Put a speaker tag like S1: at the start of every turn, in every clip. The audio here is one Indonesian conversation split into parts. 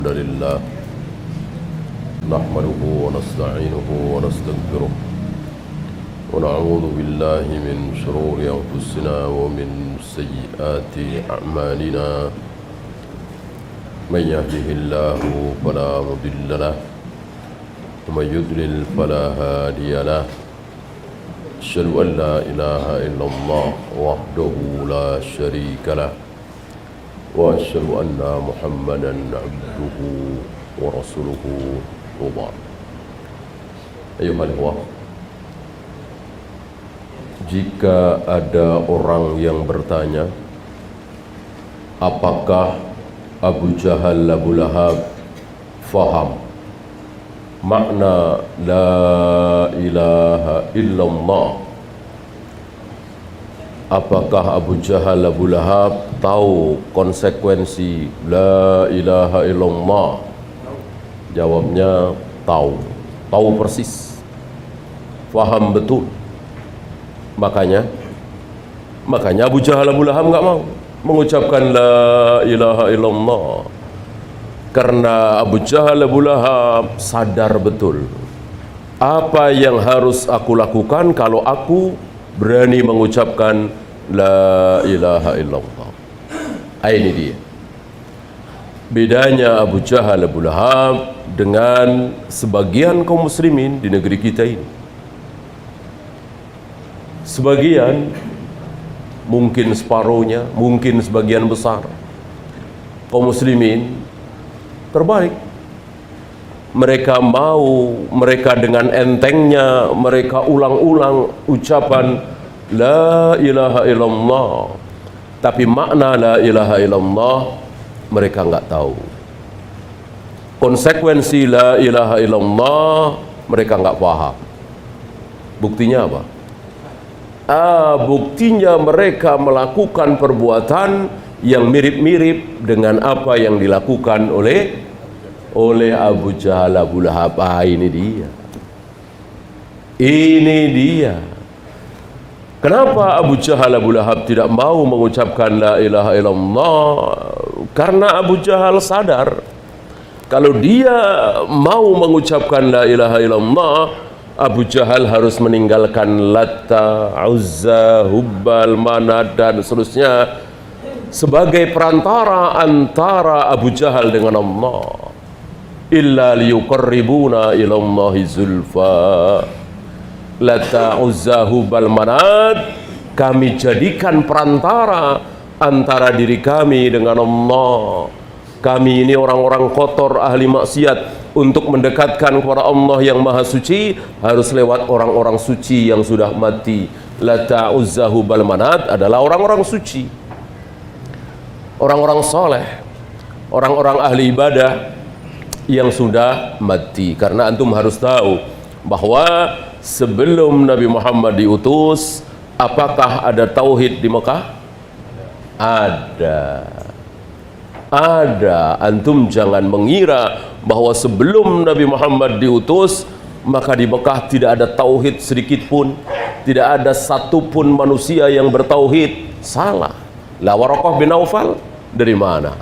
S1: الحمد لله نحمده ونستعينه ونستغفره ونعوذ بالله من شرور أنفسنا ومن سيئات أعمالنا من يهده الله فلا مضل له ومن يضلل فلا هادي له أشهد أن لا إله إلا الله وحده لا شريك له وأشهد أن محمدًا عبده ورسوله وبعد. Ayuhal ikhwah, jika ada orang yang bertanya, apakah Abu Jahal Abu Lahab faham makna la ilaha illallah? Apakah Abu Jahal Abu Lahab tahu konsekuensi la ilaha illallah? Jawabnya tahu persis, faham betul. Makanya Abu Jahal Abu Lahab enggak mau mengucapkan la ilaha illallah, karena Abu Jahal Abu Lahab sadar betul apa yang harus aku lakukan kalau aku berani mengucapkan la ilaha illallah. Ini dia bedanya Abu Jahal Abu Lahab dengan sebagian kaum muslimin di negeri kita ini. Sebagian, mungkin separuhnya, mungkin sebagian besar kaum muslimin terbaik, mereka dengan entengnya mereka ulang-ulang ucapan la ilaha illallah, tapi makna la ilaha illallah mereka enggak tahu. Konsekuensi la ilaha illallah mereka enggak paham. Buktinya apa? Buktinya mereka melakukan perbuatan yang mirip-mirip dengan apa yang dilakukan oleh Abu Jahal Abu Lahab. Ini dia. Kenapa Abu Jahal Abu Lahab tidak mau mengucapkan la ilaha illallah? Karena Abu Jahal sadar kalau dia mau mengucapkan la ilaha illallah, Abu Jahal harus meninggalkan Latta, Uzza, Hubbal, Manat dan seterusnya sebagai perantara antara Abu Jahal dengan Allah. Illa liyuqarribuna ilallahi zulfa. Latta, Uzza, Hubbal, Manat kami jadikan perantara antara diri kami dengan Allah. Kami ini orang-orang kotor, ahli maksiat. Untuk mendekatkan kepada Allah yang maha suci harus lewat orang-orang suci yang sudah mati. Latta, Uzza, Hubbal, Manat adalah orang-orang suci, orang-orang soleh, orang-orang ahli ibadah yang sudah mati. Karena antum harus tahu bahwa sebelum Nabi Muhammad diutus, apakah ada tauhid di Mekah? Ada. Antum jangan mengira bahwa sebelum Nabi Muhammad diutus maka di Mekah tidak ada tauhid sedikit pun, tidak ada satupun manusia yang bertauhid. Salah. La Waraqah bin Naufal dari mana?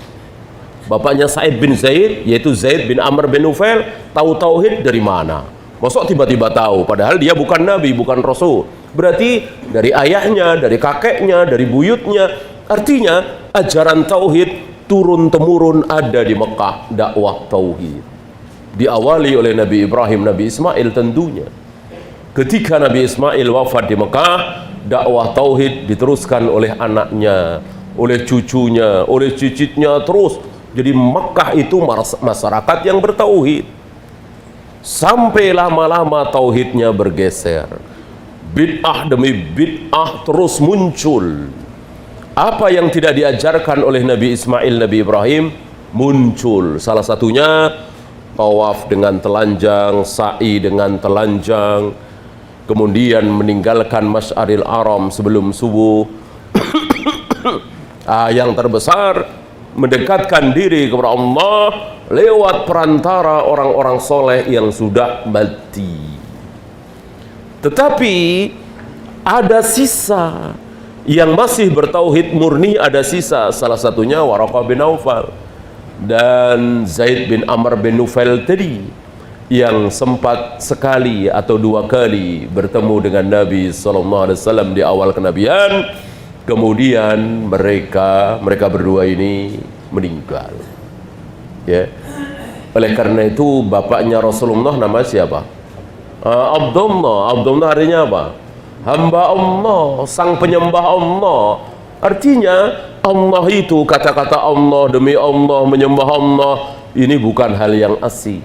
S1: Bapaknya Sa'id bin Zaid, yaitu Zaid bin Amr bin Nufail, tahu tauhid dari mana? Masuk tiba-tiba tahu, padahal dia bukan nabi, bukan rasul. Berarti dari ayahnya, dari kakeknya, dari buyutnya. Artinya ajaran tauhid turun-temurun ada di Mekah. Dakwah tauhid diawali oleh Nabi Ibrahim, Nabi Ismail tentunya. Ketika Nabi Ismail wafat di Mekah, dakwah tauhid diteruskan oleh anaknya, oleh cucunya, oleh cicitnya terus. Jadi Mekah itu masyarakat yang bertauhid. Sampai lama-lama tauhidnya bergeser. Bid'ah demi bid'ah terus muncul. Apa yang tidak diajarkan oleh Nabi Ismail, Nabi Ibrahim muncul. Salah satunya tawaf dengan telanjang, sa'i dengan telanjang, kemudian meninggalkan Masy'aril Haram sebelum subuh. Yang terbesar mendekatkan diri kepada Allah lewat perantara orang-orang soleh yang sudah mati. Tetapi ada sisa yang masih bertauhid murni, ada sisa. Salah satunya Waraqah bin Naufal. dan Zaid bin Amr bin Nufail tadi yang sempat sekali atau dua kali bertemu dengan Nabi SAW di awal kenabian, kemudian mereka berdua ini meninggal. Ya. Oleh karena itu bapaknya Rasulullah nama siapa? Abdullah. Abdullah artinya apa? Hamba Allah, sang penyembah Allah. Artinya Allah itu, kata-kata Allah, demi Allah, menyembah Allah, ini bukan hal yang asing.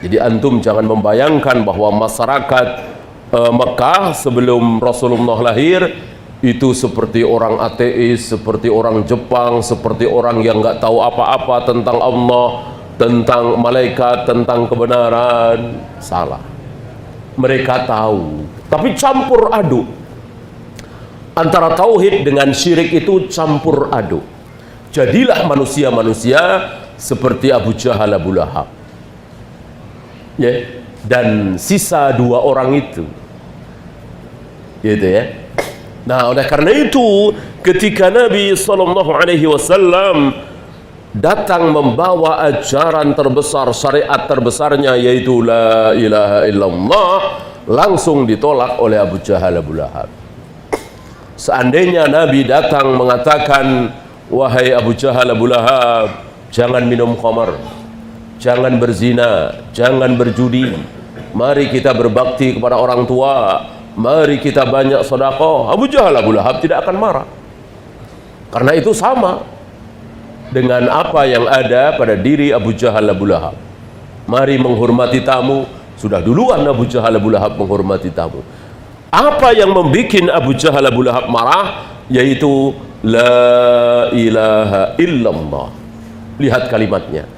S1: Jadi antum jangan membayangkan bahwa masyarakat Mekah sebelum Rasulullah lahir itu seperti orang ateis, seperti orang Jepang, seperti orang yang nggak tahu apa-apa tentang Allah, tentang malaikat, tentang kebenaran. Salah. Mereka tahu, tapi campur aduk. Antara tauhid dengan syirik itu campur aduk. Jadilah manusia-manusia seperti Abu Jahal, Abu Lahab. Ya, dan sisa dua orang itu. Gitu ya. Nah, oleh karena itu ketika Nabi SAW datang membawa ajaran terbesar, syariat terbesarnya yaitu la ilaha illallah, langsung ditolak oleh Abu Jahal, Abu Lahab. Seandainya Nabi datang mengatakan, wahai Abu Jahal, Abu Lahab, jangan minum khamar, jangan berzina, jangan berjudi, mari kita berbakti kepada orang tua, mari kita banyak sedekah, Abu Jahal, Abu Lahab tidak akan marah. Karena itu sama dengan apa yang ada pada diri Abu Jahal, Abu Lahab. Mari menghormati tamu. Sudah duluan Abu Jahal, Abu Lahab menghormati tamu. Apa yang membuat Abu Jahal, Abu Lahab marah? Yaitu la ilaha illallah. Lihat kalimatnya.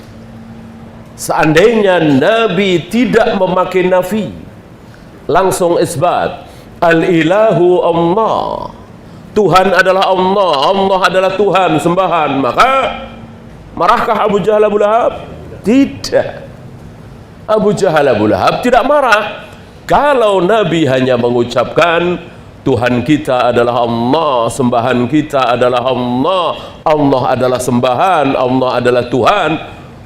S1: Seandainya Nabi tidak memakai nafi, langsung isbat, al-ilahu Allah, Tuhan adalah Allah, Allah adalah Tuhan sembahan, maka marahkah Abu Jahal, Abu Lahab? Tidak. Abu Jahal, Abu Lahab tidak marah. Kalau Nabi hanya mengucapkan Tuhan kita adalah Allah, sembahan kita adalah Allah, Allah adalah sembahan, Allah adalah Tuhan,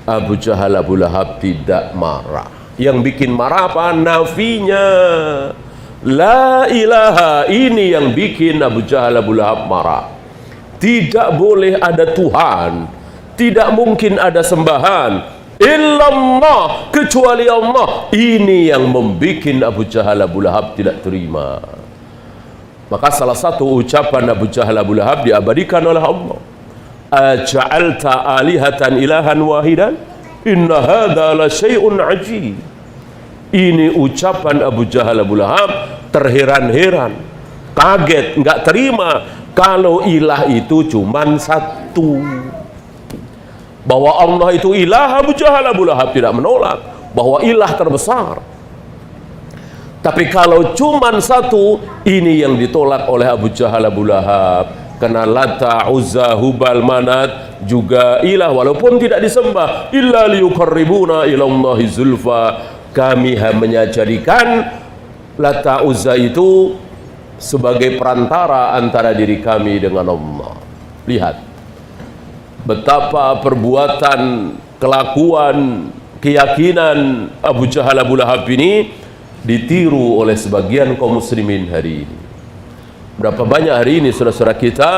S1: Abu Jahal, Abu Lahab tidak marah. Yang bikin marah apa? Nafinya. La ilaha, ini yang bikin Abu Jahal, Abu Lahab marah. Tidak boleh ada Tuhan, tidak mungkin ada sembahan illallah, kecuali Allah. Ini yang membuat Abu Jahal, Abu Lahab tidak terima. Maka salah satu ucapan Abu Jahal, Abu Lahab diabadikan oleh Allah, aja'alta alihatan ilahan wahidan inna hadha la syai'un ajib. Ini ucapan Abu Jahal, Abu Lahab terheran-heran, kaget, nggak terima kalau ilah itu cuman satu. Bahwa Allah itu ilah, Abu Jahal, Abu Lahab tidak menolak bahwa ilah terbesar. Tapi kalau cuman satu, ini yang ditolak oleh Abu Jahal, Abu Lahab. Karena Lata, Uzza, Hubal, Manat juga ilah walaupun tidak disembah. Illa liyuqarribuna ilallahi zulfa. Kami hanya jadikan Lata, Uzza itu sebagai perantara antara diri kami dengan Allah. Lihat betapa perbuatan, kelakuan, keyakinan Abu Jahal, Abu Lahab ini ditiru oleh sebagian kaum muslimin hari ini. Berapa banyak hari ini saudara-saudara kita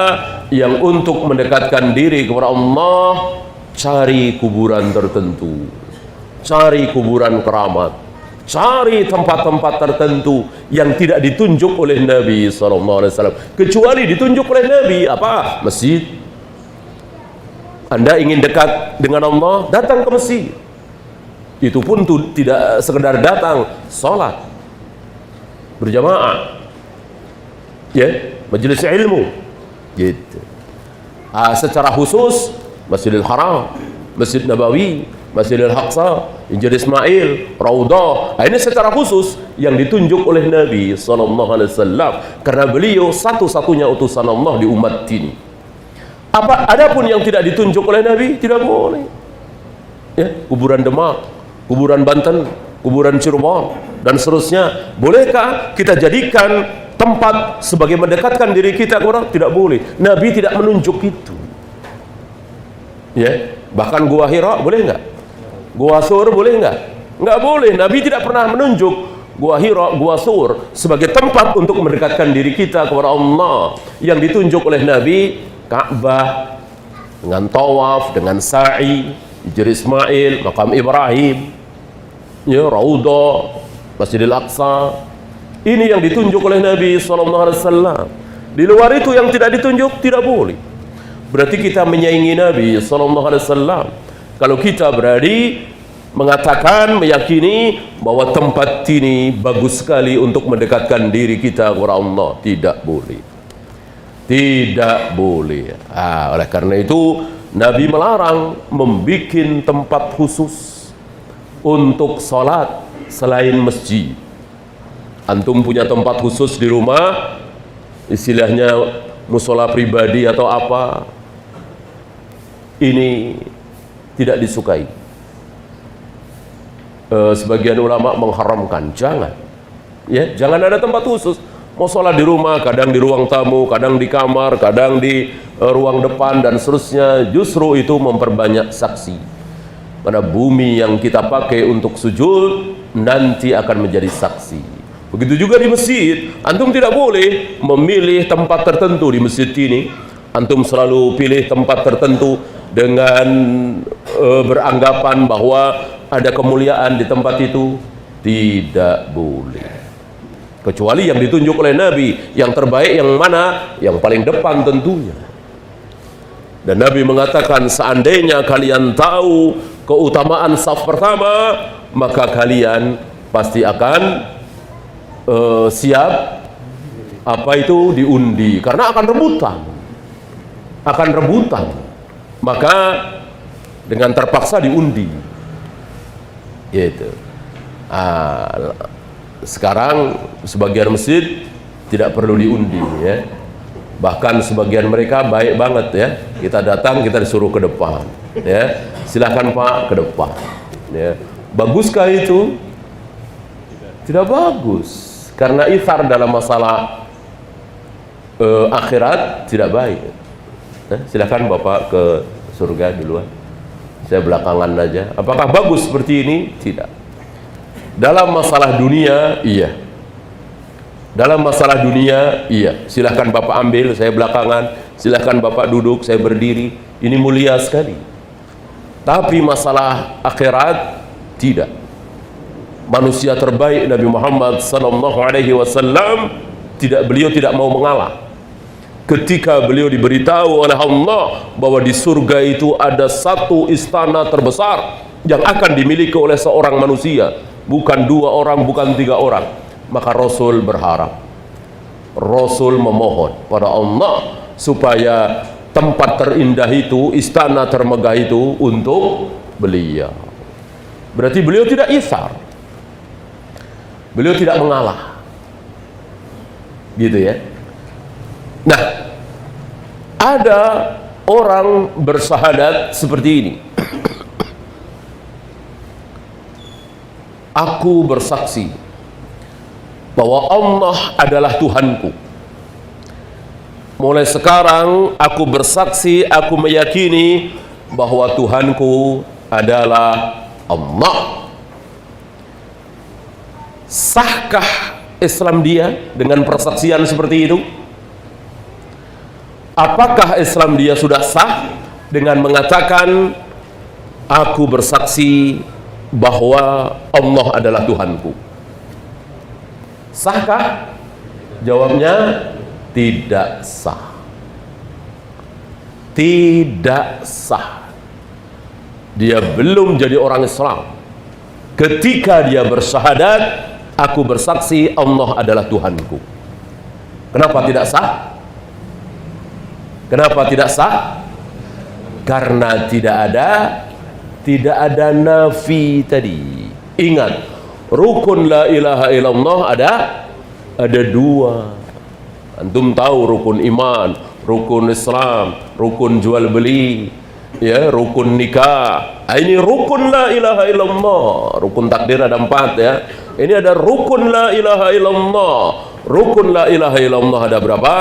S1: yang untuk mendekatkan diri kepada Allah cari kuburan tertentu, cari kuburan keramat, cari tempat-tempat tertentu yang tidak ditunjuk oleh Nabi SAW, kecuali ditunjuk oleh Nabi. Apa? Masjid. Anda ingin dekat dengan Allah, datang ke masjid. Itu pun tidak sekedar datang, sholat berjamaah, ya, majelis ilmu, gitu. Secara khusus Masjidil Haram, Masjid Nabawi, Masjidil Aqsa, Injil Ismail, Raudah. Ini secara khusus yang ditunjuk oleh Nabi SAW, karena beliau satu-satunya utusan Allah di umat ini. Adapun yang tidak ditunjuk oleh Nabi tidak boleh. Ya, kuburan Demak, kuburan Banten, kuburan Cirebon dan seterusnya. Bolehkah kita jadikan tempat sebagai mendekatkan diri kita ke orang? Tidak boleh. Nabi tidak menunjuk itu. Ya. Bahkan Gua Hira boleh nggak? Gua Sur boleh nggak? Nggak boleh. Nabi tidak pernah menunjuk Gua Hira, Gua Sur sebagai tempat untuk mendekatkan diri kita kepada Allah. Yang ditunjuk oleh Nabi Ka'bah dengan tawaf, dengan sa'i, Hijr Ismail, Makam Ibrahim, ya, Raudhah, Masjidil Aqsa. Ini yang ditunjuk oleh Nabi SAW. Di luar itu yang tidak ditunjuk tidak boleh. Berarti kita menyaingi Nabi SAW. Kalau kita berani mengatakan, meyakini bahwa tempat ini bagus sekali untuk mendekatkan diri kita kepada Allah, tidak boleh. Tidak boleh. Oleh karena itu Nabi melarang membuat tempat khusus untuk sholat selain masjid. Antum punya tempat khusus di rumah, istilahnya musola pribadi atau apa, ini tidak disukai. Sebagian ulama mengharamkan, jangan, ya, jangan ada tempat khusus. Mau sholat di rumah, kadang di ruang tamu, kadang di kamar, kadang di ruang depan dan seterusnya. Justru itu memperbanyak saksi. Pada bumi yang kita pakai untuk sujud nanti akan menjadi saksi. Begitu juga di masjid, antum tidak boleh memilih tempat tertentu di masjid ini. Antum selalu pilih tempat tertentu dengan beranggapan bahwa ada kemuliaan di tempat itu. Tidak boleh. Kecuali yang ditunjuk oleh Nabi, yang terbaik yang mana? Yang paling depan tentunya. Dan Nabi mengatakan, seandainya kalian tahu keutamaan saf pertama, maka kalian pasti akan siap apa itu diundi, karena akan rebutan, maka dengan terpaksa diundi, gitu. Sekarang sebagian masjid tidak perlu diundi, ya. Bahkan sebagian mereka baik banget, ya. Kita datang, kita disuruh ke depan, ya. Silahkan Pak ke depan, ya. Baguskah itu? Tidak bagus. Karena ithar dalam masalah akhirat tidak baik. Silakan Bapak ke surga duluan, saya belakangan aja. Apakah bagus seperti ini? Tidak. Dalam masalah dunia, iya. Dalam masalah dunia, iya. Silakan Bapak ambil, saya belakangan. Silakan Bapak duduk, saya berdiri. Ini mulia sekali. Tapi masalah akhirat, tidak. Manusia terbaik Nabi Muhammad SAW beliau tidak mau mengalah. Ketika beliau diberitahu oleh Allah bahwa di surga itu ada satu istana terbesar yang akan dimiliki oleh seorang manusia, bukan 2 orang, bukan 3 orang, maka Rasul berharap, Rasul memohon pada Allah supaya tempat terindah itu, istana termegah itu untuk beliau. Berarti beliau tidak isar, beliau tidak mengalah, gitu ya. Nah, ada orang bersyahadat seperti ini. Aku bersaksi bahwa Allah adalah Tuhanku. Mulai sekarang aku bersaksi, aku meyakini bahwa Tuhanku adalah Allah. Sahkah Islam dia dengan persaksian seperti itu? Apakah Islam dia sudah sah dengan mengatakan aku bersaksi bahwa Allah adalah Tuhanku? Sahkah? Jawabnya tidak sah. Tidak sah. Dia belum jadi orang Islam ketika dia bersyahadat, aku bersaksi Allah adalah Tuhanku. Kenapa tidak sah? Kenapa tidak sah? Karena tidak ada nafi tadi. Ingat, rukun la ilaha illallah ada 2. Antum tahu rukun iman, rukun Islam, rukun jual beli, ya, rukun nikah. Ini rukun la ilaha illallah. Rukun takdir ada 4, ya. Ini ada rukun la ilaha illallah. Rukun la ilaha illallah ada berapa?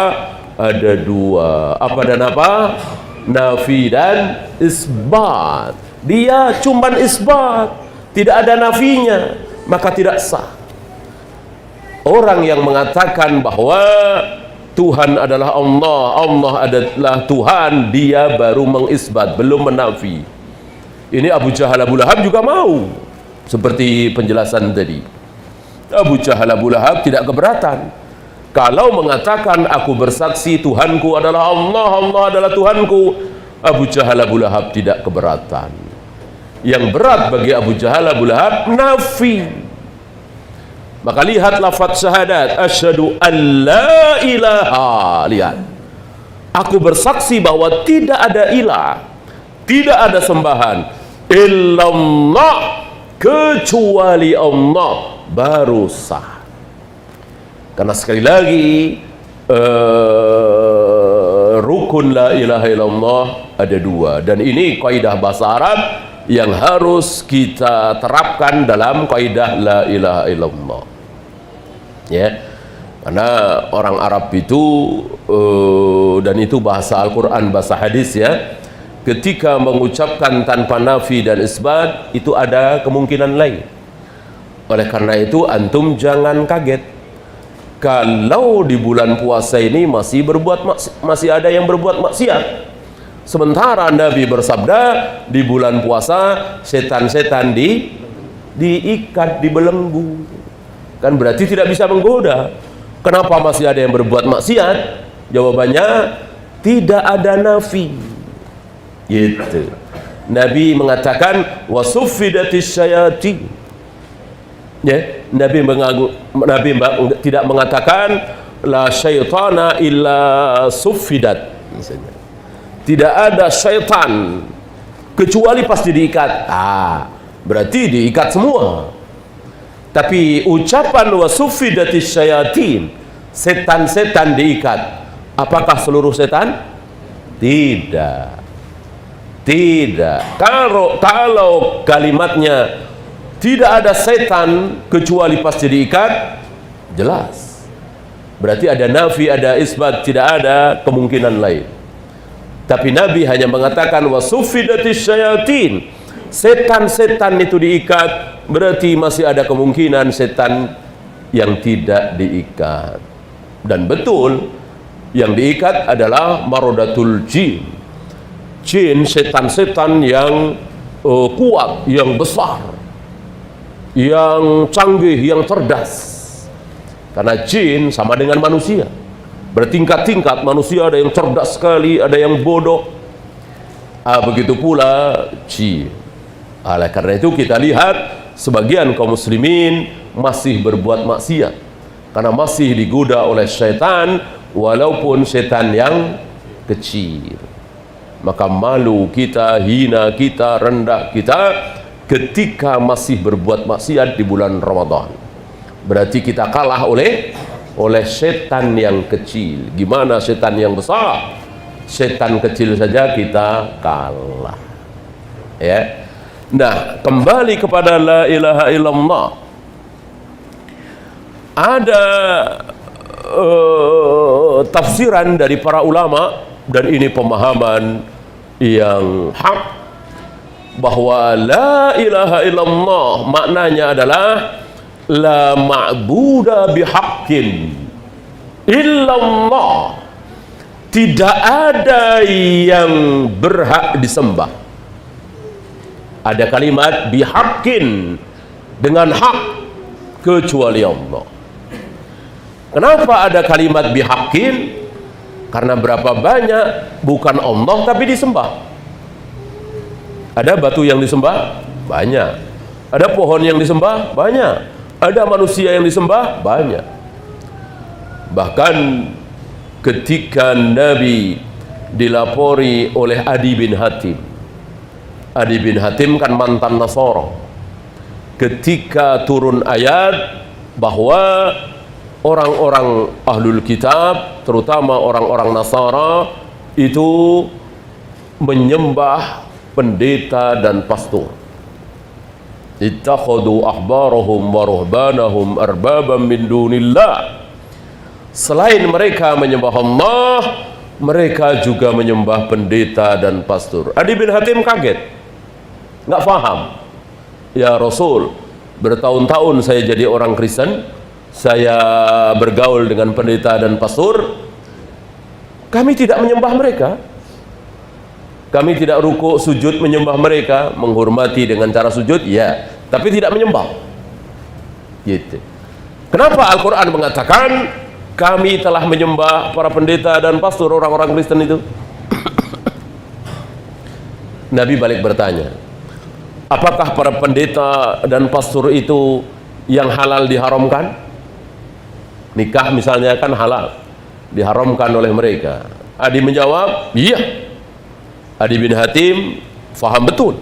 S1: Ada 2. Apa dan apa? nafi dan isbat. Dia cuman isbat, tidak ada nafinya, maka tidak sah. Orang yang mengatakan bahwa Tuhan adalah Allah, Allah adalah Tuhan, dia baru mengisbat, belum menafi. Ini Abu Jahal Abu Lahab juga mau, seperti penjelasan tadi. Abu Jahal Abu Lahab tidak keberatan kalau mengatakan aku bersaksi Tuhanku adalah Allah, Allah adalah Tuhanku. Abu Jahal Abu Lahab tidak keberatan. Yang berat bagi Abu Jahal Abu Lahab nafi. Maka lihat lafaz syahadat, asyhadu an la ilaha. Lihat, aku bersaksi bahwa tidak ada ilah, tidak ada sembahan illallah, kecuali Allah, baru sah. Karena sekali lagi rukun la ilaha illallah ada dua, dan ini kaidah bahasa Arab yang harus kita terapkan dalam kaidah la ilaha illallah. Ya, karena orang Arab itu dan itu bahasa Al-Quran, bahasa hadis ya, ketika mengucapkan tanpa nafi dan isbat itu ada kemungkinan lain. Oleh karena itu antum jangan kaget kalau di bulan puasa ini masih ada yang berbuat maksiat. Sementara Nabi bersabda di bulan puasa setan-setan diikat, dibelenggu. Kan berarti tidak bisa menggoda. Kenapa masih ada yang berbuat maksiat? Jawabannya tidak ada nafi. Gitu. Nabi mengatakan wasuffidatis syayatin. Ya, Nabi tidak mengatakan la syaitana illa suffidat misalnya. Tidak ada syaitan kecuali pasti diikat. Berarti diikat semua. Tapi ucapan wasuffidatis syayatin, setan-setan diikat, apakah seluruh setan? Tidak. Tidak. Kalau kalimatnya tidak ada setan kecuali pasti diikat, jelas. Berarti ada nafi, ada isbat, tidak ada kemungkinan lain. Tapi Nabi hanya mengatakan wasuffidatis syayatin, setan-setan itu diikat, berarti masih ada kemungkinan setan yang tidak diikat. Dan betul, yang diikat adalah marodatul jin. Jin, setan-setan yang kuat, yang besar, yang canggih, yang cerdas. Karena jin sama dengan manusia, bertingkat-tingkat. Manusia ada yang cerdas sekali, ada yang bodoh. Begitu pula jin. Oleh karena itu kita lihat sebagian kaum muslimin masih berbuat maksiat karena masih digoda oleh syaitan, walaupun syaitan yang kecil. Maka malu kita, hina kita, rendah kita ketika masih berbuat maksiat di bulan Ramadan. Berarti kita kalah oleh setan yang kecil. Gimana setan yang besar? Setan kecil saja kita kalah. Ya. Nah, kembali kepada la ilaha illallah. Ada tafsiran dari para ulama, dan ini pemahaman yang hak, bahwa la ilaha illallah maknanya adalah la ma'buda bihaqqin illallah. Tidak ada yang berhak disembah. Ada kalimat bihaqqin, dengan hak, kecuali Allah. Kenapa ada kalimat bihaqqin? Karena berapa banyak bukan Allah tapi disembah. Ada batu yang disembah? Banyak. Ada pohon yang disembah? Banyak. Ada manusia yang disembah? Banyak. Bahkan ketika Nabi dilapori oleh Adi bin Hatim. Adi bin Hatim kan mantan Nasara. Ketika turun ayat bahwa orang-orang ahlul kitab, terutama orang-orang Nasara, itu menyembah pendeta dan pastor. Ittakhadhu ahbarahum wa ruhbanahum arbaban min dunillah. Selain mereka menyembah Allah, mereka juga menyembah pendeta dan pastor. Adi bin Hatim kaget, nggak paham. Ya Rasul, bertahun-tahun saya jadi orang Kristen, saya bergaul dengan pendeta dan pastor, kami tidak menyembah mereka. Kami tidak rukuk sujud menyembah mereka, menghormati dengan cara sujud, ya, tapi tidak menyembah. Gitu. Kenapa Al-Quran mengatakan kami telah menyembah para pendeta dan pastor, orang-orang Kristen itu? Nabi balik bertanya, apakah para pendeta dan pastor itu yang halal diharamkan? Nikah misalnya kan halal, diharamkan oleh mereka. Adi menjawab, iya. Adi bin Hatim faham betul,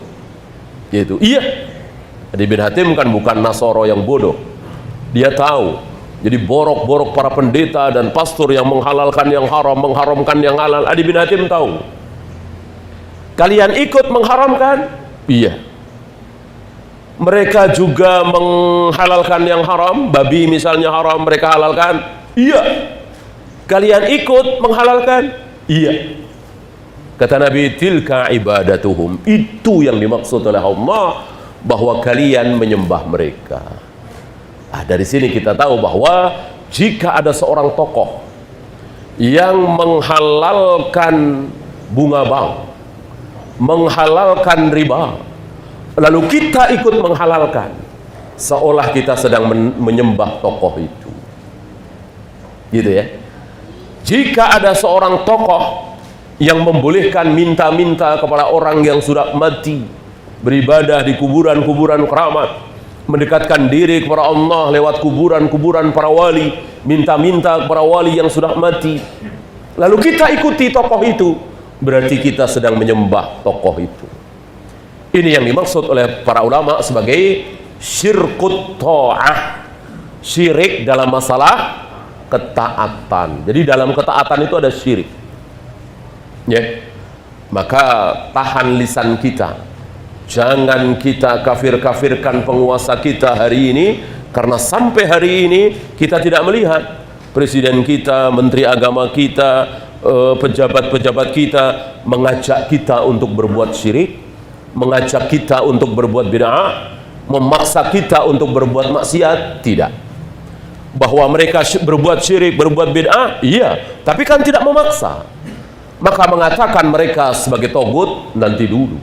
S1: yaitu iya. Adi bin Hatim kan bukan Nasoro yang bodoh, dia tahu. Jadi borok-borok para pendeta dan pastor yang menghalalkan yang haram, mengharamkan yang halal. Adi bin Hatim tahu. Kalian ikut mengharamkan? Iya. Mereka juga menghalalkan yang haram, babi misalnya haram, mereka halalkan? Iya. Kalian ikut menghalalkan? Iya. Kata Nabi, tilka ibadatuhum. Itu yang dimaksud oleh Allah, bahwa kalian menyembah mereka. Dari sini kita tahu bahwa jika ada seorang tokoh yang menghalalkan bunga bank, menghalalkan riba, lalu kita ikut menghalalkan, seolah kita sedang menyembah tokoh itu. Gitu ya. Jika ada seorang tokoh yang membolehkan minta-minta kepada orang yang sudah mati, beribadah di kuburan-kuburan keramat, mendekatkan diri kepada Allah lewat kuburan-kuburan para wali, minta-minta kepada wali yang sudah mati, lalu kita ikuti tokoh itu, berarti kita sedang menyembah tokoh itu. Ini yang dimaksud oleh para ulama sebagai syirkut ta'ah, syirik dalam masalah ketaatan. Jadi dalam ketaatan itu ada syirik, ya. Maka tahan lisan kita, jangan kita kafir-kafirkan penguasa kita hari ini, karena sampai hari ini kita tidak melihat presiden kita, menteri agama kita, pejabat-pejabat kita mengajak kita untuk berbuat syirik, mengajak kita untuk berbuat bid'ah, memaksa kita untuk berbuat maksiat. Tidak. Bahwa mereka berbuat syirik, berbuat bid'ah, iya, tapi kan tidak memaksa. Maka mengatakan mereka sebagai togut nanti dulu.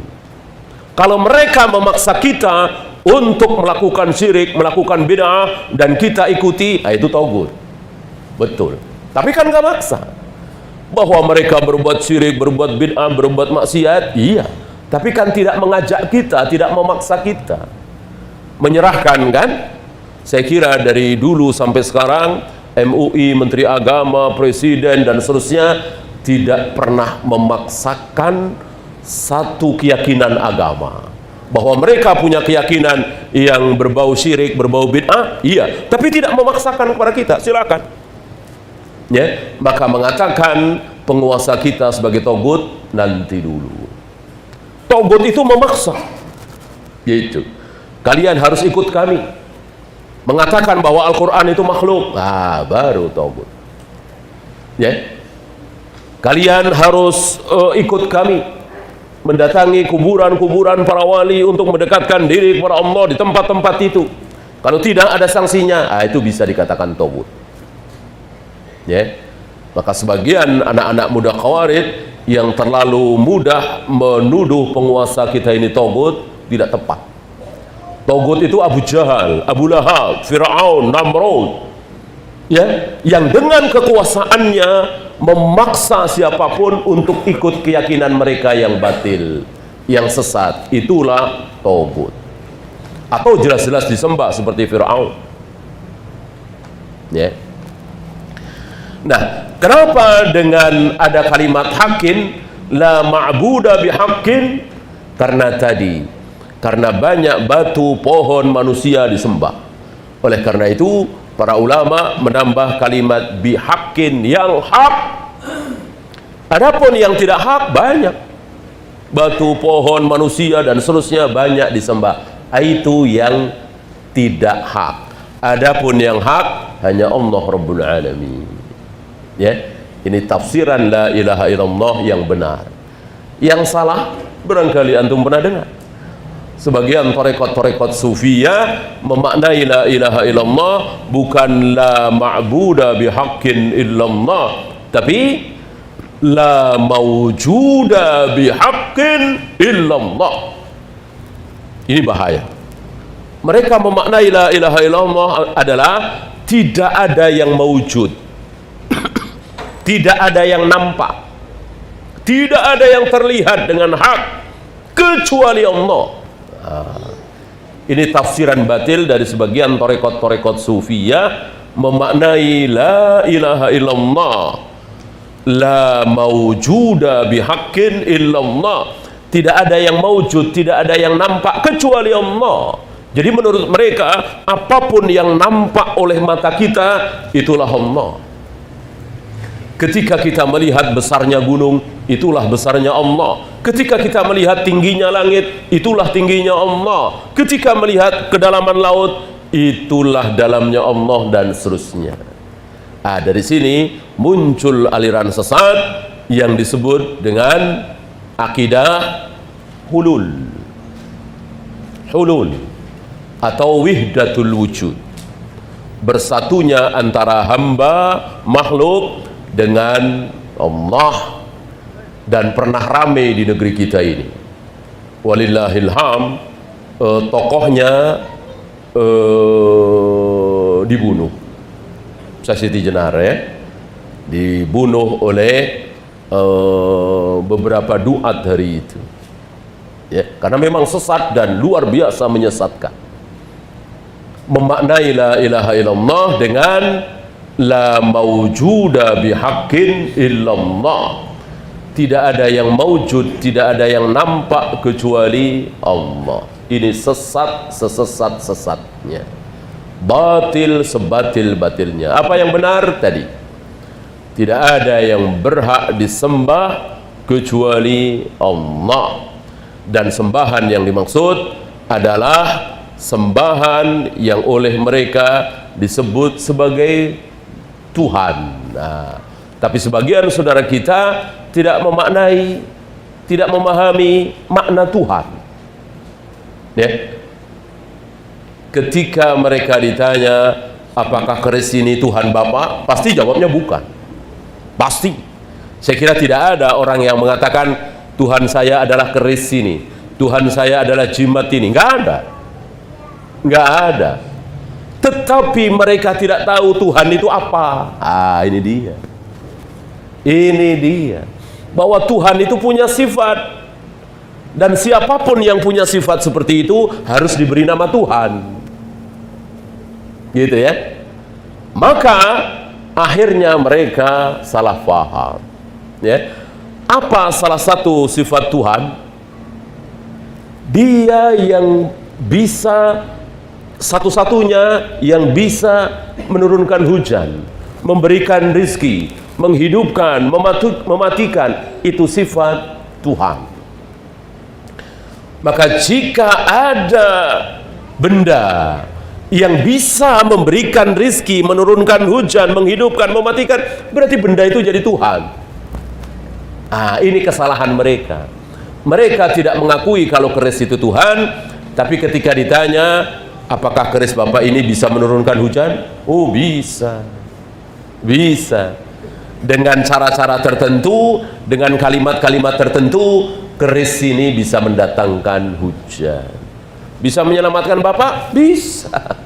S1: Kalau mereka memaksa kita untuk melakukan syirik, melakukan bid'ah, dan kita ikuti, itu togut. Betul. Tapi kan gak maksa. Bahwa mereka berbuat syirik, berbuat bid'ah, berbuat maksiat, iya. Tapi kan tidak mengajak kita, tidak memaksa kita. Menyerahkan kan? Saya kira dari dulu sampai sekarang, MUI, Menteri Agama, Presiden, dan seterusnya tidak pernah memaksakan satu keyakinan agama. Bahwa mereka punya keyakinan yang berbau syirik, berbau bid'ah, iya, tapi tidak memaksakan kepada kita. Silakan. Ya, maka mengatakan penguasa kita sebagai togut nanti dulu. Togut itu memaksa. Yaitu, kalian harus ikut kami. Mengatakan bahwa Al-Quran itu makhluk. Baru togut. Ya. Kalian harus ikut kami, mendatangi kuburan-kuburan para wali untuk mendekatkan diri kepada Allah di tempat-tempat itu. Kalau tidak ada sanksinya, itu bisa dikatakan togut. Ya. Maka sebagian anak-anak muda Khawarij yang terlalu mudah menuduh penguasa kita ini togut, tidak tepat. Togut itu Abu Jahal, Abu Lahab, Fir'aun, Namrud, ya, yang dengan kekuasaannya memaksa siapapun untuk ikut keyakinan mereka yang batil, yang sesat. Itulah togut. Atau jelas-jelas disembah seperti Fir'aun. Ya. Nah, kenapa dengan ada kalimat haqqin, la ma'buda bihaqqin? Karena banyak batu, pohon, manusia disembah. Oleh karena itu, para ulama menambah kalimat bihaqqin, yang hak. Adapun yang tidak hak banyak. Batu, pohon, manusia, dan seterusnya banyak disembah. Itu yang tidak hak. Adapun yang hak hanya Allah Rabbul Alamin. Ya, Ini tafsiran la ilaha illallah yang benar. Yang salah barangkali antum pernah dengar. Sebagian tarekat-tarekat sufiyah memaknai la ilaha illallah bukan la ma'buda bihaqqin illallah, tapi la mawjuda bihaqqin illallah. Ini bahaya. Mereka memaknai la ilaha illallah adalah tidak ada yang mawjud, tidak ada yang nampak, tidak ada yang terlihat dengan hak kecuali Allah. Ini tafsiran batil dari sebagian tarekat-tarekat sufiyah memaknai la ilaha illallah la mawjuda bihaqqin illallah, tidak ada yang mawjud, tidak ada yang nampak kecuali Allah. Jadi menurut mereka apapun yang nampak oleh mata kita itulah Allah. Ketika kita melihat besarnya gunung, itulah besarnya Allah. Ketika kita melihat tingginya langit, itulah tingginya Allah. Ketika melihat kedalaman laut, itulah dalamnya Allah, dan seterusnya. Dari sini muncul aliran sesat yang disebut dengan akidah hulul atau wihdatul wujud, bersatunya antara hamba makhluk dengan Allah. Dan pernah ramai di negeri kita ini, walillahilham, tokohnya dibunuh, Siti Jenar ya, dibunuh oleh beberapa duat hari itu ya, karena memang sesat dan luar biasa menyesatkan. Memaknai la ilaha illallah dengan la mawjuda bihaqqin illallah, tidak ada yang mawjud, tidak ada yang nampak kecuali Allah. Ini sesat sesat-sesatnya, batil sebatil-batilnya. Apa yang benar tadi? Tidak ada yang berhak disembah kecuali Allah. Dan sembahan yang dimaksud adalah sembahan yang oleh mereka disebut sebagai Tuhan. Tapi sebagian saudara kita tidak memaknai, tidak memahami makna Tuhan ya. Ketika mereka ditanya apakah keris ini Tuhan Bapak, pasti jawabnya bukan. Pasti. Saya kira tidak ada orang yang mengatakan Tuhan saya adalah keris ini, Tuhan saya adalah jimat ini. Nggak ada, nggak ada. Tetapi mereka tidak tahu Tuhan itu apa. Ini dia, bahwa Tuhan itu punya sifat, dan siapapun yang punya sifat seperti itu harus diberi nama Tuhan, gitu ya. Maka akhirnya mereka salah paham ya. Apa salah satu sifat Tuhan? Dia yang bisa, satu-satunya yang bisa menurunkan hujan, memberikan rizki, menghidupkan, mematikan. Itu sifat Tuhan. Maka jika ada benda yang bisa memberikan rizki, menurunkan hujan, menghidupkan, mematikan, berarti benda itu jadi Tuhan. Ini kesalahan mereka. Mereka tidak mengakui kalau keris itu Tuhan, tapi ketika ditanya apakah keris Bapak ini bisa menurunkan hujan? Oh, bisa. Bisa. Dengan cara-cara tertentu, dengan kalimat-kalimat tertentu, keris ini bisa mendatangkan hujan. Bisa menyelamatkan Bapak? Bisa.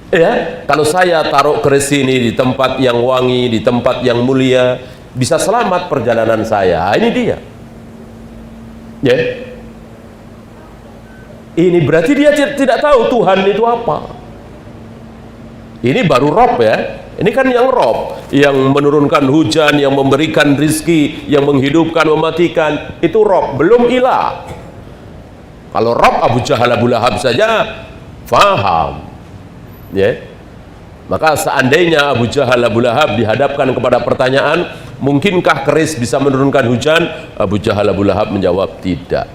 S1: Ya, kalau saya taruh keris ini di tempat yang wangi, di tempat yang mulia, bisa selamat perjalanan saya. Ini dia. Ya. Ini berarti dia tidak tahu Tuhan itu apa. Ini baru Rob ya. Ini kan yang Rob, yang menurunkan hujan, yang memberikan rizki, yang menghidupkan, mematikan. Itu Rob, belum ilah. Kalau Rob Abu Jahal, Abu Lahab saja faham ya. Maka seandainya Abu Jahal, Abu Lahab dihadapkan kepada pertanyaan, mungkinkah keris bisa menurunkan hujan? Abu Jahal, Abu Lahab menjawab tidak.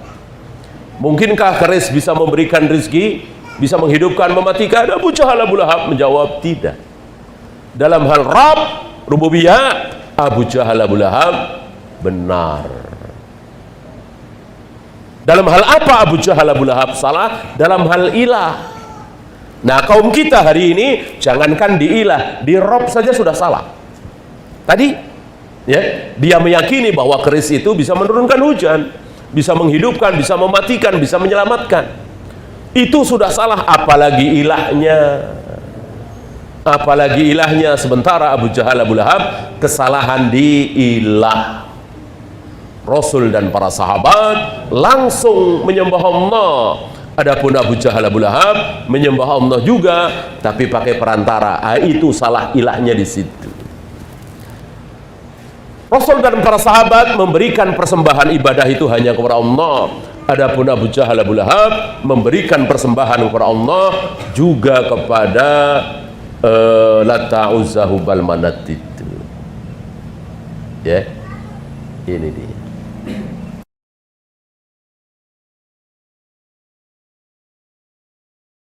S1: Mungkinkah keris bisa memberikan rizki, bisa menghidupkan, mematikan? Abu Jahal, Abu Lahab menjawab tidak. Dalam hal Rabb, rububiyah, Abu Jahal Abu Lahab benar. Dalam hal apa Abu Jahal Abu Lahab salah? Dalam hal ilah. Nah, kaum kita hari ini jangankan di ilah, di Rob saja sudah salah. Tadi ya, dia meyakini bahwa keris itu bisa menurunkan hujan, bisa menghidupkan, bisa mematikan, bisa menyelamatkan. Itu sudah salah, apalagi ilahnya. Apalagi ilahnya. Sementara Abu Jahal Abu Lahab kesalahan di ilah. Rasul dan para sahabat langsung menyembah Allah. Adapun Abu Jahal Abu Lahab menyembah Allah juga, tapi pakai perantara. Itu salah ilahnya di situ. Rasul dan para sahabat memberikan persembahan ibadah itu hanya kepada Allah. Adapun Abu Jahal Abu Lahab memberikan persembahan kepada Allah juga kepada Lata Uzza Hubal Manat itu. Ya, ini dia.